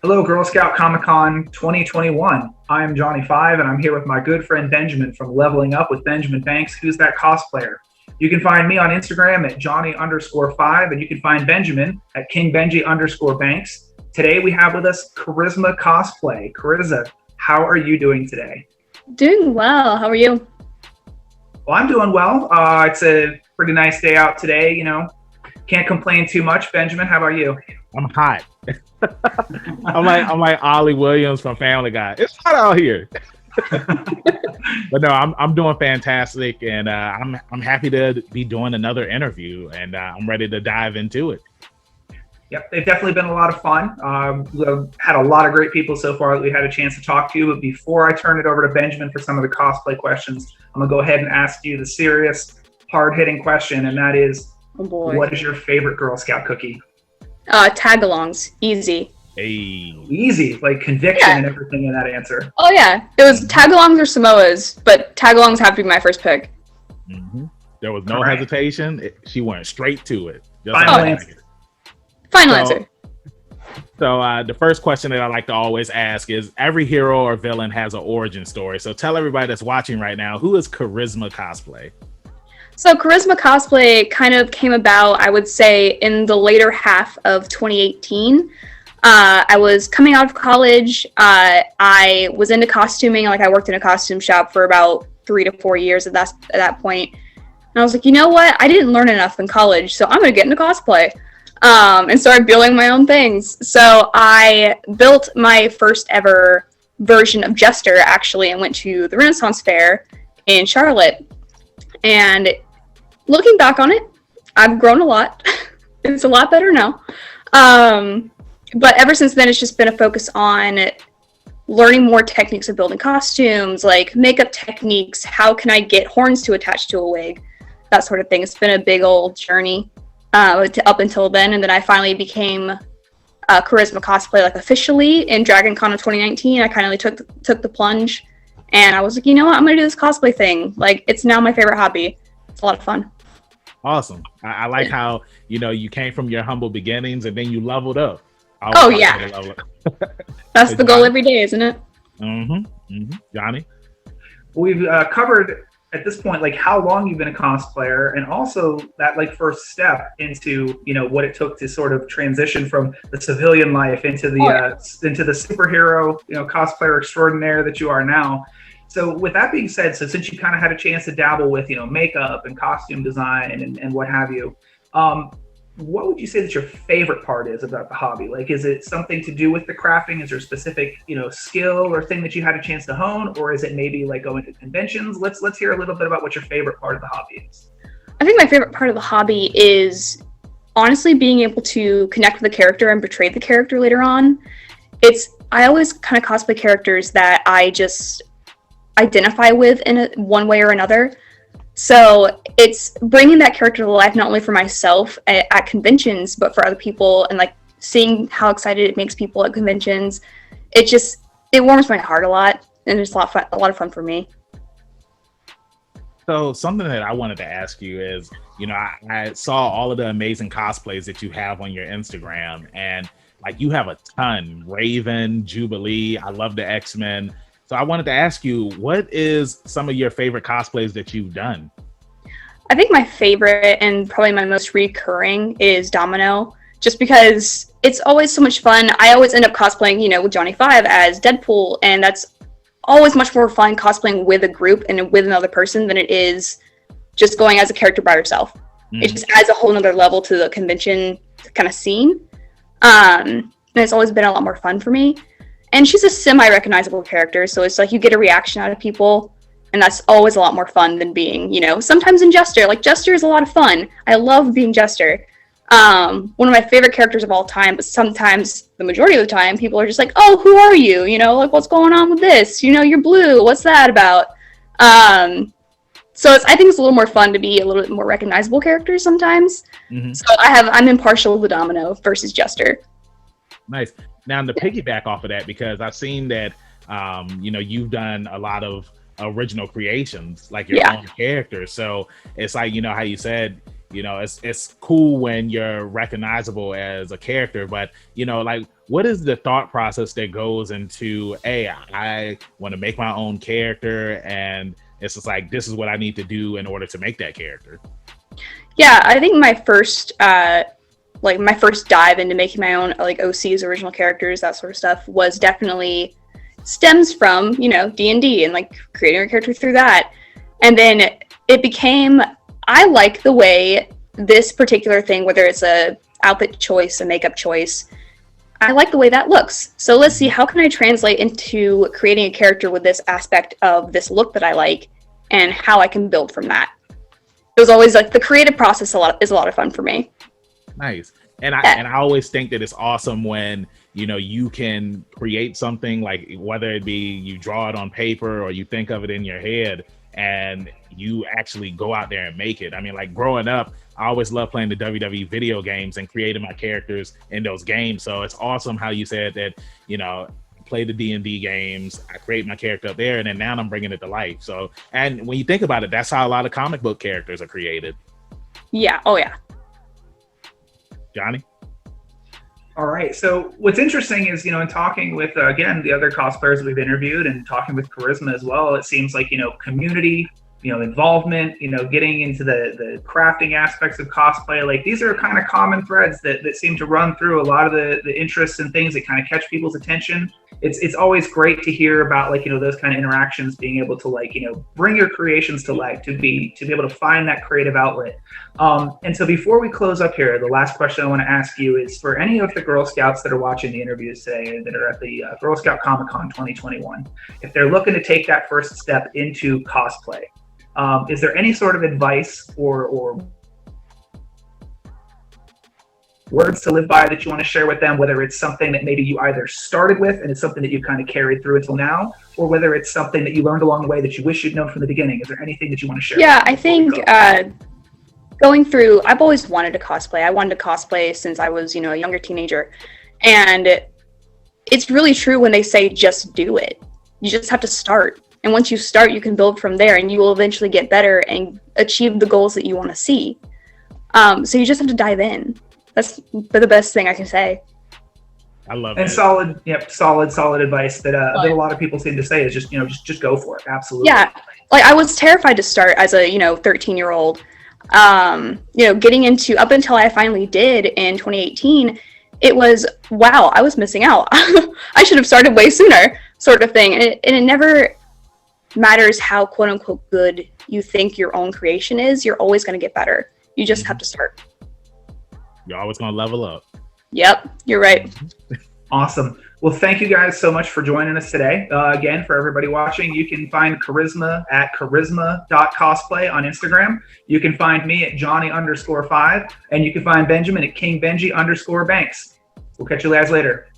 Hello, Girl Scout Comic Con 2021. I am Johnny 5, and I'm here with my good friend Benjamin from Leveling Up with Benjamin Banks, who's that cosplayer. You can find me on Instagram at Johnny_5, and you can find Benjamin at KingBenji_Banks. Today we have with us Karizma Cosplay. Karizma, how are you doing today? Doing well. How are you? Well, I'm doing well. It's a pretty nice day out today, Can't complain too much. Benjamin, how about you? I'm hot. I'm like Ollie Williams from Family Guy. It's hot out here. But no, I'm doing fantastic, and I'm happy to be doing another interview, and I'm ready to dive into it. Yep, they've definitely been a lot of fun. We've had a lot of great people so far that we had a chance to talk to. But before I turn it over to Benjamin for some of the cosplay questions, I'm gonna go ahead and ask you the serious, hard-hitting question, and that is, what is your favorite Girl Scout cookie? Tagalongs. Easy. Hey. Easy, like conviction and everything in that answer. Oh yeah, it was tagalongs or Samoas, but tagalongs have to be my first pick. Mm-hmm. There was no hesitation. She went straight to it. Final answer. So the first question that I like to always ask is, every hero or villain has an origin story. So tell everybody that's watching right now, who is Karizma Cosplay? So Karizma Cosplay kind of came about, I would say, in the later half of 2018. I was coming out of college. I was into costuming. Like, I worked in a costume shop for about 3 to 4 years at that point. And I was like, you know what? I didn't learn enough in college, so I'm going to get into cosplay. And started building my own things. So I built my first ever version of Jester, actually, and went to the Renaissance Fair in Charlotte. And looking back on it, I've grown a lot. It's a lot better now. But ever since then, it's just been a focus on learning more techniques of building costumes, like makeup techniques. How can I get horns to attach to a wig? That sort of thing. It's been a big old journey up until then. And then I finally became Karizma Cosplay, like, officially in Dragon Con of 2019. I kind of took the plunge. And I was like, you know what? I'm going to do this cosplay thing. Like, it's now my favorite hobby. It's a lot of fun. Awesome. I like how, you came from your humble beginnings and then you leveled up. Oh, yeah. That's the goal every day, isn't it? Mm-hmm. Johnny? We've covered at this point, like, how long you've been a cosplayer, and also that, like, first step into, what it took to sort of transition from the civilian life into the superhero, cosplayer extraordinaire that you are now. So with that being said, so since you kind of had a chance to dabble with, makeup and costume design and what have you, what would you say that your favorite part is about the hobby? Like, is it something to do with the crafting? Is there a specific, skill or thing that you had a chance to hone? Or is it maybe like going to conventions? Let's hear a little bit about what your favorite part of the hobby is. I think my favorite part of the hobby is honestly being able to connect with the character and portray the character later on. I always kind of cosplay characters that I just identify with in one way or another. So it's bringing that character to life, not only for myself at conventions, but for other people, and like seeing how excited it makes people at conventions. It warms my heart a lot, and it's a lot of fun for me. So something that I wanted to ask you is, I saw all of the amazing cosplays that you have on your Instagram, and like, you have a ton. Raven, Jubilee, I love the X-Men. So I wanted to ask you, what is some of your favorite cosplays that you've done? I think my favorite and probably my most recurring is Domino, just because it's always so much fun. I always end up cosplaying, with Johnny 5 as Deadpool, and that's always much more fun cosplaying with a group and with another person than it is just going as a character by yourself. Mm-hmm. It just adds a whole nother level to the convention kind of scene. And it's always been a lot more fun for me. And she's a semi-recognizable character, so it's like you get a reaction out of people, and that's always a lot more fun than being, sometimes in Jester. Like, Jester is a lot of fun. I love being Jester. One of my favorite characters of all time, but sometimes, the majority of the time, people are just like, oh, who are you? Like, what's going on with this? You're blue. What's that about? So I think it's a little more fun to be a little bit more recognizable characters sometimes. Mm-hmm. So I'm impartial to Domino versus Jester. Nice. Now, to piggyback off of that, because I've seen that, you've done a lot of original creations, like your own character. So it's like, how you said, you know, it's cool when you're recognizable as a character, but you know, like, what is the thought process that goes into, hey, I want to make my own character, and it's just like, this is what I need to do in order to make that character? Yeah, I think my first dive into making my own like OCs, original characters, that sort of stuff, was definitely stems from, you know, D&D and like creating a character through that. And then it became, I like the way this particular thing, whether it's a outfit choice, a makeup choice, I like the way that looks. So let's see, how can I translate into creating a character with this aspect of this look that I like, and how I can build from that. It was always like the creative process is a lot of fun for me. Nice. And I always think that it's awesome when, you know, you can create something, like whether it be you draw it on paper or you think of it in your head and you actually go out there and make it. I mean, like growing up, I always loved playing the WWE video games and creating my characters in those games. So it's awesome how you said that, you know, play the D&D games, I create my character up there, and then now I'm bringing it to life. So, and when you think about it, that's how a lot of comic book characters are created. Yeah. Oh yeah. Johnie? All right. So what's interesting is, you know, in talking with, again, the other cosplayers we've interviewed and talking with Karizma as well, it seems like, you know, community, you know, involvement, you know, getting into the crafting aspects of cosplay, like these are kind of common threads that seem to run through a lot of the interests and things that kind of catch people's attention. It's always great to hear about, like, you know, those kind of interactions, being able to, like, you know, bring your creations to life, to be able to find that creative outlet. And so before we close up here, the last question I want to ask you is, for any of the Girl Scouts that are watching the interviews today, that are at the Girl Scout Comic Con 2021, if they're looking to take that first step into cosplay, is there any sort of advice or words to live by that you want to share with them, whether it's something that maybe you either started with and it's something that you kind of carried through until now, or whether it's something that you learned along the way that you wish you'd known from the beginning? Is there anything that you want to share? Yeah, I think going through, I've always wanted to cosplay. I wanted to cosplay since I was, you know, a younger teenager. And it's really true when they say just do it. You just have to start. And once you start, you can build from there, and you will eventually get better and achieve the goals that you want to see. So you just have to dive in. That's the best thing I can say. I love it. And solid advice that a lot of people seem to say is just, you know, just go for it. Absolutely. Yeah. Like, I was terrified to start as a, you know, 13-year-old. You know, getting into, up until I finally did in 2018, it was, wow, I was missing out. I should have started way sooner, sort of thing. And it never matters how quote unquote good you think your own creation is. You're always going to get better. You just have to start. You're always going to level up. Yep, you're right. Awesome. Well, thank you guys so much for joining us today. Again, for everybody watching, you can find Karizma at karizma.cosplay on Instagram. You can find me at Johnie_5, and you can find Benjamin at KingBenji_Banks. We'll catch you guys later.